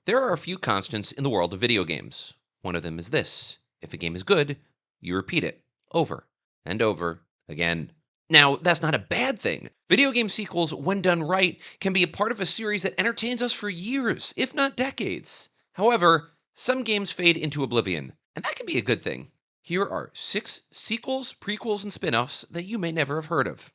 There are a few constants in the world of video games. One of them is this: if a game is good, you repeat it over and over again. Now, that's not a bad thing. Video game sequels, when done right, can be a part of a series that entertains us for years, if not decades. However, some games fade into oblivion, and that can be a good thing. Here are 6 sequels, prequels, and spin offs that you may never have heard of.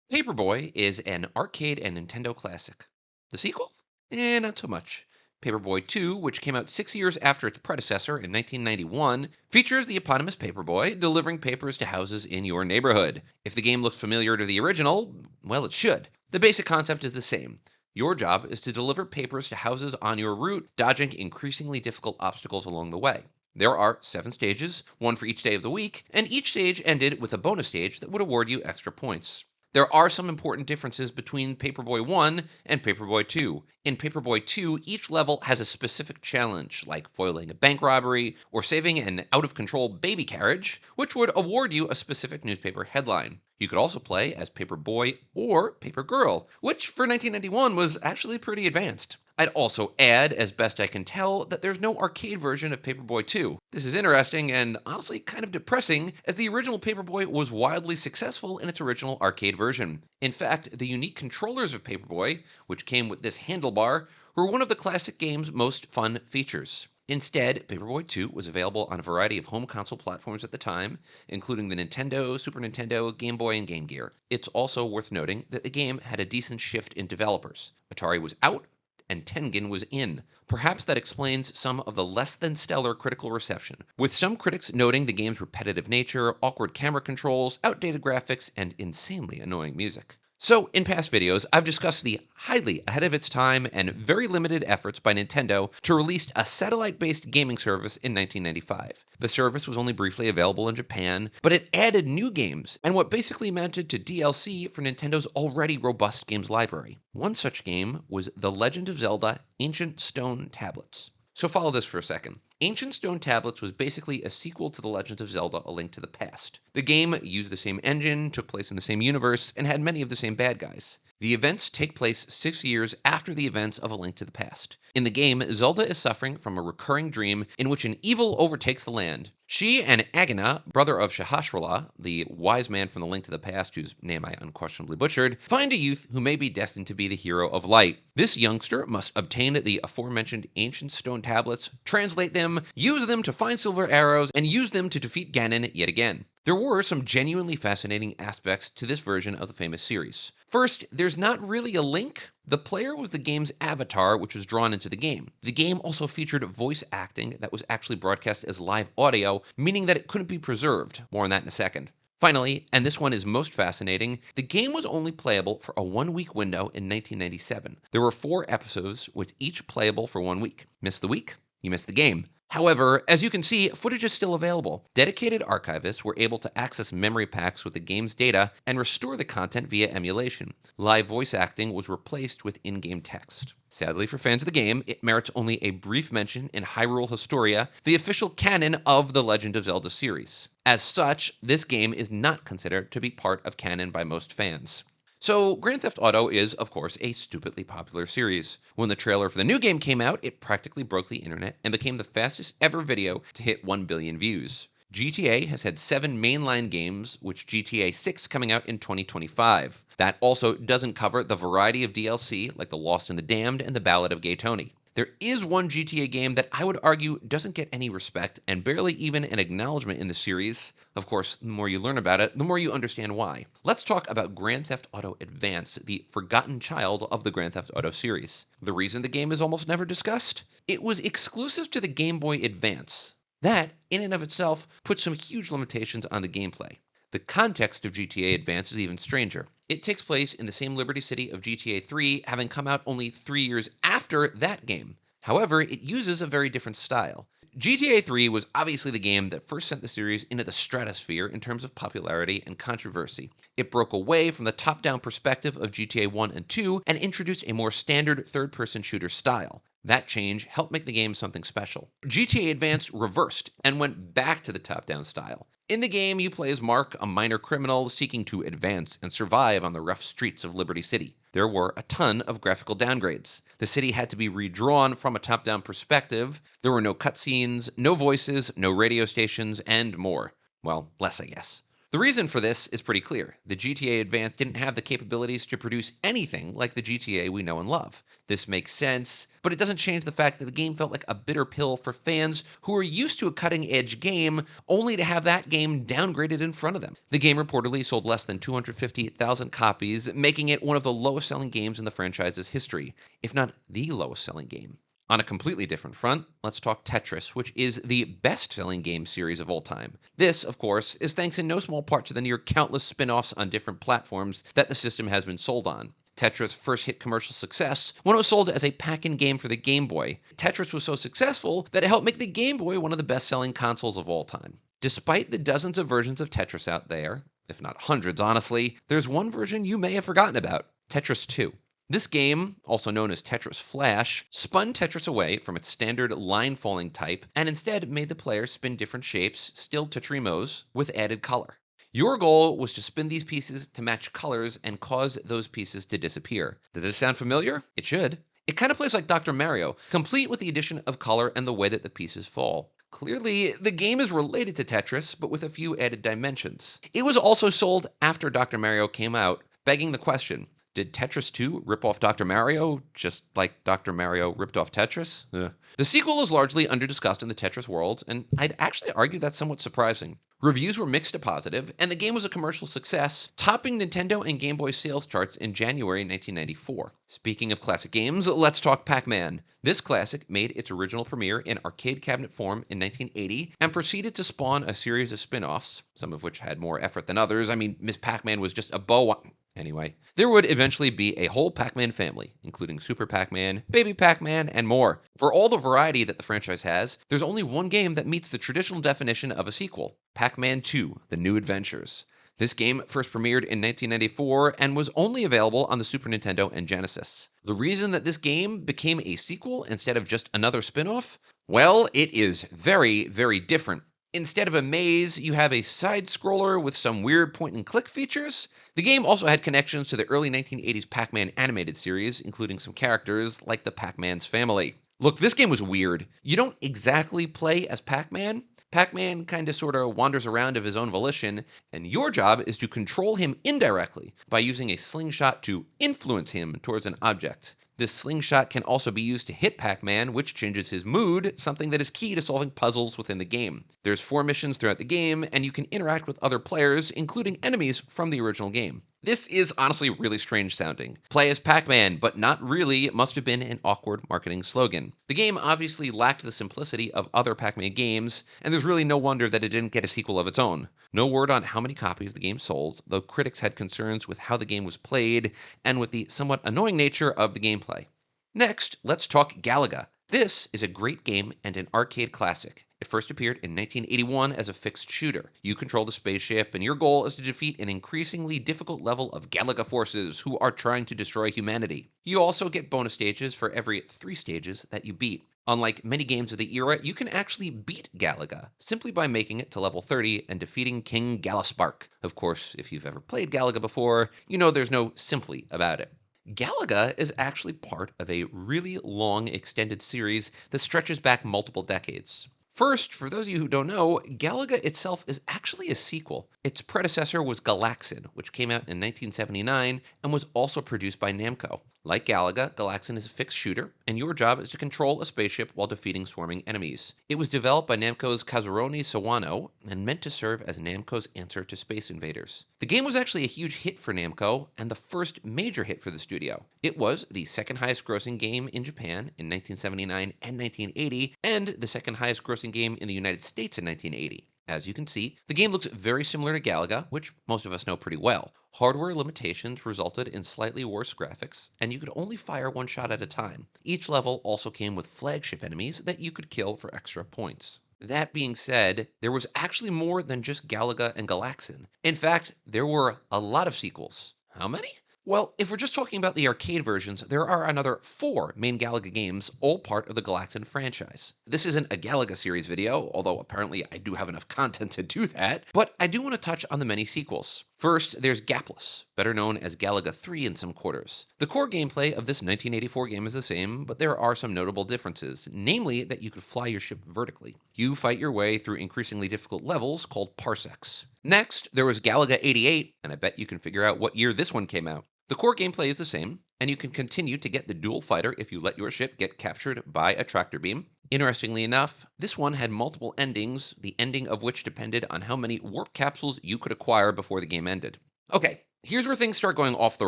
Paperboy is an arcade and Nintendo classic. The sequel? Not so much. Paperboy 2, which came out 6 years after its predecessor in 1991, features the eponymous Paperboy delivering papers to houses in your neighborhood. If the game looks familiar to the original, well, it should. The basic concept is the same. Your job is to deliver papers to houses on your route, dodging increasingly difficult obstacles along the way. There are 7 stages, one for each day of the week, and each stage ended with a bonus stage that would award you extra points. There are some important differences between Paperboy 1 and Paperboy 2. In Paperboy 2, each level has a specific challenge, like foiling a bank robbery or saving an out-of-control baby carriage, which would award you a specific newspaper headline. You could also play as Paperboy or Papergirl, which for 1991 was actually pretty advanced. I'd also add, as best I can tell, that there's no arcade version of Paperboy 2. This is interesting and honestly kind of depressing, as the original Paperboy was wildly successful in its original arcade version. In fact, the unique controllers of Paperboy, which came with this handlebar, were one of the classic game's most fun features. Instead, Paperboy 2 was available on a variety of home console platforms at the time, including the Nintendo, Super Nintendo, Game Boy, and Game Gear. It's also worth noting that the game had a decent shift in developers. Atari was out, and Tengen was in. Perhaps that explains some of the less than stellar critical reception, with some critics noting the game's repetitive nature, awkward camera controls, outdated graphics, and insanely annoying music. So, in past videos, I've discussed the highly ahead of its time and very limited efforts by Nintendo to release a satellite-based gaming service in 1995. The service was only briefly available in Japan, but it added new games and what basically amounted to DLC for Nintendo's already robust games library. One such game was The Legend of Zelda: Ancient Stone Tablets. So follow this for a second. Ancient Stone Tablets was basically a sequel to The Legend of Zelda: A Link to the Past. The game used the same engine, took place in the same universe, and had many of the same bad guys. The events take place 6 years after the events of A Link to the Past. In the game, Zelda is suffering from a recurring dream in which an evil overtakes the land. She and Agana, brother of Shahashrala, the wise man from The Link to the Past, whose name I unquestionably butchered, find a youth who may be destined to be the hero of light. This youngster must obtain the aforementioned ancient stone tablets, translate them, use them to find silver arrows, and use them to defeat Ganon yet again. There were some genuinely fascinating aspects to this version of the famous series. First, there's not really a link. The player was the game's avatar, which was drawn into the game. The game also featured voice acting that was actually broadcast as live audio, meaning that it couldn't be preserved. More on that in a second. Finally, and this one is most fascinating, the game was only playable for a 1-week window in 1997. There were 4 episodes, with each playable for 1 week. Miss the week? You miss the game. However, as you can see, footage is still available. Dedicated archivists were able to access memory packs with the game's data and restore the content via emulation. Live voice acting was replaced with in-game text. Sadly for fans of the game, it merits only a brief mention in Hyrule Historia, the official canon of the Legend of Zelda series. As such, this game is not considered to be part of canon by most fans. So, Grand Theft Auto is, of course, a stupidly popular series. When the trailer for the new game came out, it practically broke the internet and became the fastest ever video to hit 1 billion views. GTA has had 7 mainline games, with GTA 6 coming out in 2025. That also doesn't cover the variety of DLC, like The Lost and the Damned and The Ballad of Gay Tony. There is one GTA game that I would argue doesn't get any respect and barely even an acknowledgement in the series. Of course, the more you learn about it, the more you understand why. Let's talk about Grand Theft Auto Advance, the forgotten child of the Grand Theft Auto series. The reason the game is almost never discussed? It was exclusive to the Game Boy Advance. That, in and of itself, puts some huge limitations on the gameplay. The context of GTA Advance is even stranger. It takes place in the same Liberty City of GTA 3, having come out only 3 years after that game. However, it uses a very different style. GTA 3 was obviously the game that first sent the series into the stratosphere in terms of popularity and controversy. It broke away from the top-down perspective of GTA 1 and 2 and introduced a more standard third-person shooter style. That change helped make the game something special. GTA Advance reversed and went back to the top-down style. In the game, you play as Mark, a minor criminal seeking to advance and survive on the rough streets of Liberty City. There were a ton of graphical downgrades. The city had to be redrawn from a top down perspective. There were no cutscenes, no voices, no radio stations, and more. Well, less, I guess. The reason for this is pretty clear. The GTA Advance didn't have the capabilities to produce anything like the GTA we know and love. This makes sense, but it doesn't change the fact that the game felt like a bitter pill for fans who are used to a cutting-edge game, only to have that game downgraded in front of them. The game reportedly sold less than 250,000 copies, making it one of the lowest-selling games in the franchise's history, if not the lowest-selling game. On a completely different front, let's talk Tetris, which is the best-selling game series of all time. This, of course, is thanks in no small part to the near countless spin-offs on different platforms that the system has been sold on. Tetris first hit commercial success when it was sold as a pack-in game for the Game Boy. Tetris was so successful that it helped make the Game Boy one of the best-selling consoles of all time. Despite the dozens of versions of Tetris out there, if not hundreds honestly, there's one version you may have forgotten about, Tetris 2. This game, also known as Tetris Flash, spun Tetris away from its standard line-falling type and instead made the player spin different shapes, still Tetrimos, with added color. Your goal was to spin these pieces to match colors and cause those pieces to disappear. Does this sound familiar? It should. It kind of plays like Dr. Mario, complete with the addition of color and the way that the pieces fall. Clearly, the game is related to Tetris, but with a few added dimensions. It was also sold after Dr. Mario came out, begging the question, did Tetris 2 rip off Dr. Mario, just like Dr. Mario ripped off Tetris? The sequel is largely under-discussed in the Tetris world, and I'd actually argue that's somewhat surprising. Reviews were mixed to positive, and the game was a commercial success, topping Nintendo and Game Boy sales charts in January 1994. Speaking of classic games, let's talk Pac-Man. This classic made its original premiere in arcade cabinet form in 1980 and proceeded to spawn a series of spin-offs, some of which had more effort than others. I mean, Miss Pac-Man was just a bow. Anyway, there would eventually be a whole Pac-Man family, including Super Pac-Man, Baby Pac-Man, and more. For all the variety that the franchise has, there's only one game that meets the traditional definition of a sequel, Pac-Man 2: The New Adventures. This game first premiered in 1994 and was only available on the Super Nintendo and Genesis. The reason that this game became a sequel instead of just another spin-off? Well, it is very, very different. Instead of a maze, you have a side-scroller with some weird point-and-click features. The game also had connections to the early 1980s Pac-Man animated series, including some characters like the Pac-Man's family. Look, this game was weird. You don't exactly play as Pac-Man. Pac-Man kinda sorta wanders around of his own volition, and your job is to control him indirectly by using a slingshot to influence him towards an object. This slingshot can also be used to hit Pac-Man, which changes his mood, something that is key to solving puzzles within the game. There's 4 missions throughout the game, and you can interact with other players, including enemies from the original game. This is honestly really strange sounding. Play as Pac-Man, but not really, must have been an awkward marketing slogan. The game obviously lacked the simplicity of other Pac-Man games, and there's really no wonder that it didn't get a sequel of its own. No word on how many copies the game sold, though critics had concerns with how the game was played and with the somewhat annoying nature of the gameplay. Next, let's talk Galaga. This is a great game and an arcade classic. It first appeared in 1981 as a fixed shooter. You control the spaceship, and your goal is to defeat an increasingly difficult level of Galaga forces who are trying to destroy humanity. You also get bonus stages for every 3 stages that you beat. Unlike many games of the era, you can actually beat Galaga simply by making it to level 30 and defeating King Galaspark. Of course, if you've ever played Galaga before, you know there's no simply about it. Galaga is actually part of a really long extended series that stretches back multiple decades. First, for those of you who don't know, Galaga itself is actually a sequel. Its predecessor was Galaxian, which came out in 1979 and was also produced by Namco. Like Galaga, Galaxian is a fixed shooter, and your job is to control a spaceship while defeating swarming enemies. It was developed by Namco's Kazuroni Sawano and meant to serve as Namco's answer to Space Invaders. The game was actually a huge hit for Namco and the first major hit for the studio. It was the second highest grossing game in Japan in 1979 and 1980, and the second highest grossing game in the United States in 1980. As you can see, the game looks very similar to Galaga, which most of us know pretty well. Hardware limitations resulted in slightly worse graphics, and you could only fire 1 shot at a time. Each level also came with flagship enemies that you could kill for extra points. That being said, there was actually more than just Galaga and Galaxian. In fact, there were a lot of sequels. How many? Well, if we're just talking about the arcade versions, there are another 4 main Galaga games, all part of the Galaxian franchise. This isn't a Galaga series video, although apparently I do have enough content to do that, but I do want to touch on the many sequels. First, there's Gapless, better known as Galaga 3 in some quarters. The core gameplay of this 1984 game is the same, but there are some notable differences, namely that you could fly your ship vertically. You fight your way through increasingly difficult levels called parsecs. Next, there was Galaga 88, and I bet you can figure out what year this one came out. The core gameplay is the same, and you can continue to get the dual fighter if you let your ship get captured by a tractor beam. Interestingly enough, this one had multiple endings, the ending of which depended on how many warp capsules you could acquire before the game ended. Okay, here's where things start going off the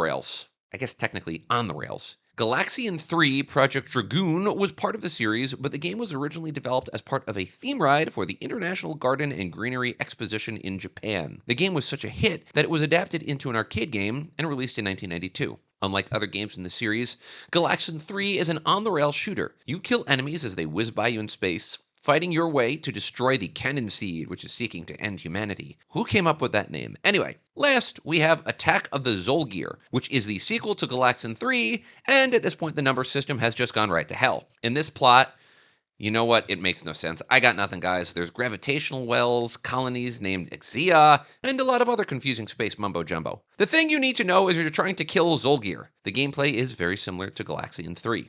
rails. I guess technically on the rails. Galaxian 3 Project Dragoon was part of the series, but the game was originally developed as part of a theme ride for the International Garden and Greenery Exposition in Japan. The game was such a hit that it was adapted into an arcade game and released in 1992. Unlike other games in the series, Galaxian 3 is an on-the-rails shooter. You kill enemies as they whiz by you in space, fighting your way to destroy the Cannon Seed, which is seeking to end humanity. Who came up with that name? Anyway, last, we have Attack of the Zolgear, which is the sequel to Galaxian 3, and at this point the number system has just gone right to hell. In this plot, you know what? It makes no sense. I got nothing, guys. There's gravitational wells, colonies named Exia, and a lot of other confusing space mumbo-jumbo. The thing you need to know is you're trying to kill Zolgear. The gameplay is very similar to Galaxian 3.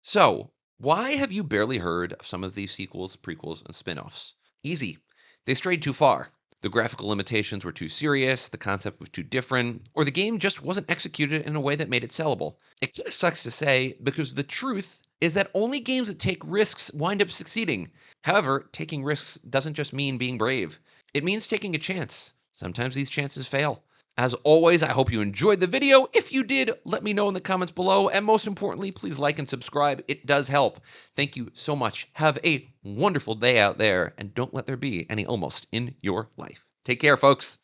So, why have you barely heard of some of these sequels, prequels, and spin-offs? Easy. They strayed too far. The graphical limitations were too serious, the concept was too different, or the game just wasn't executed in a way that made it sellable. It kind of sucks to say, because the truth is that only games that take risks wind up succeeding. However, taking risks doesn't just mean being brave. It means taking a chance. Sometimes these chances fail. As always, I hope you enjoyed the video. If you did, let me know in the comments below. And most importantly, please like and subscribe. It does help. Thank you so much. Have a wonderful day out there. And don't let there be any almost in your life. Take care, folks.